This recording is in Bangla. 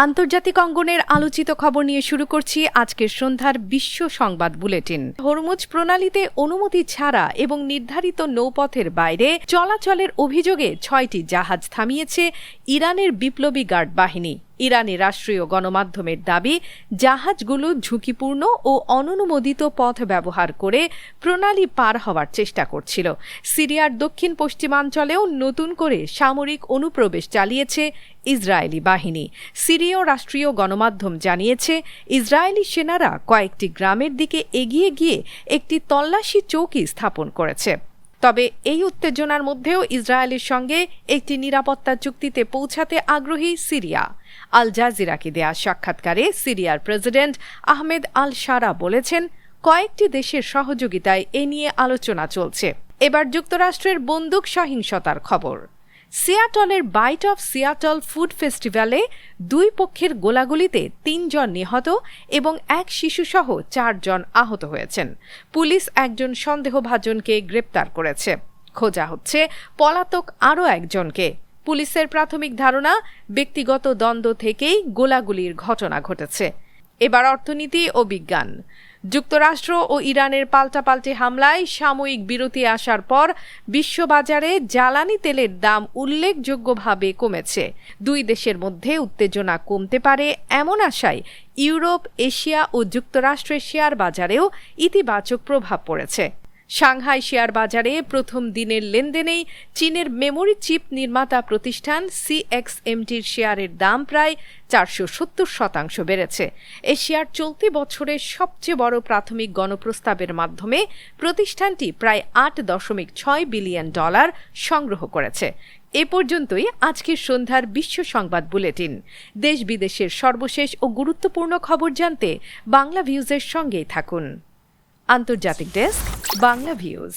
আন্তর্জাতিক অঙ্গনের আলোচিত খবর নিয়ে শুরু করছি আজকের সন্ধ্যার বিশ্ব সংবাদ বুলেটিন। হরমুজ প্রণালীতে অনুমতি ছাড়া এবং নির্ধারিত নৌপথের বাইরে চলাচলের অভিযোগে ৬টি জাহাজ থামিয়েছে ইরানের বিপ্লবী গার্ড বাহিনী। ইরানের রাষ্ট্রীয় গণমাধ্যমের দাবি, জাহাজগুলো ঝুঁকিপূর্ণ ও অননুমোদিত পথ ব্যবহার করে প্রণালী পার হওয়ার চেষ্টা করছিল। সিরিয়ার দক্ষিণ পশ্চিমাঞ্চলেও নতুন করে সামরিক অনুপ্রবেশ চালিয়েছে ইসরায়েলি বাহিনী। সিরীয় রাষ্ট্রীয় গণমাধ্যম জানিয়েছে, ইসরায়েলি সেনারা কয়েকটি গ্রামের দিকে এগিয়ে গিয়ে একটি তল্লাশি চৌকি স্থাপন করেছে। তবে এই উত্তেজনার মধ্যেও ইসরায়েলের সঙ্গে একটি নিরাপত্তা চুক্তিতে পৌঁছাতে আগ্রহী সিরিয়া। আল জাজিরাকে দেয়া সাক্ষাৎকারে সিরিয়ার প্রেসিডেন্ট আহমেদ আল শারা বলেছেন, কয়েকটি দেশের সহযোগিতায় এ নিয়ে আলোচনা চলছে। এবার যুক্তরাষ্ট্রের বন্দুক সহিংসতার খবর। সিয়াটলের বাইট অফ সিয়াটল ফুড ফেস্টিভ্যালে দুই পক্ষের গোলাগুলিতে ৩ জন নিহত এবং এক শিশুসহ ৪ জন আহত হয়েছেন। পুলিশ একজন সন্দেহভাজনকে গ্রেপ্তার করেছে। খোঁজা হচ্ছে পলাতক আরও একজনকে। পুলিশের প্রাথমিক ধারণা, ব্যক্তিগত দ্বন্দ্ব থেকেই গোলাগুলির ঘটনা ঘটেছে। এবার অর্থনীতি ও বিজ্ঞান। যুক্তরাষ্ট্র ও ইরানের পাল্টাপাল্টি হামলায় সাময়িক বিরতি আসার পর বিশ্ববাজারে জ্বালানি তেলের দাম উল্লেখযোগ্যভাবে কমেছে। দুই দেশের মধ্যে উত্তেজনা কমতে পারে এমন আশায় ইউরোপ, এশিয়া ও যুক্তরাষ্ট্রের শেয়ার বাজারেও ইতিবাচক প্রভাব পড়েছে। সাংহাই শেয়ার বাজারে প্রথম দিনের লেনদেনেই চীনের মেমোরি চিপ নির্মাতা প্রতিষ্ঠান সিএক্সএমটির শেয়ারের দাম প্রায় ৪৭০% বেড়েছে। এশিয়ার চলতি বছরের সবচেয়ে বড় প্রাথমিক গণপ্রস্তাবের মাধ্যমে প্রতিষ্ঠানটি প্রায় $৮.৬ বিলিয়ন সংগ্রহ করেছে। এ পর্যন্তই আজকের সন্ধ্যার বিশ্ব সংবাদ বুলেটিন। দেশ বিদেশের সর্বশেষ ও গুরুত্বপূর্ণ খবর জানতে বাংলা ভিউজের সঙ্গেই থাকুন। আন্তর্জাতিক ডেস্ক, বাংলা ভিউজ।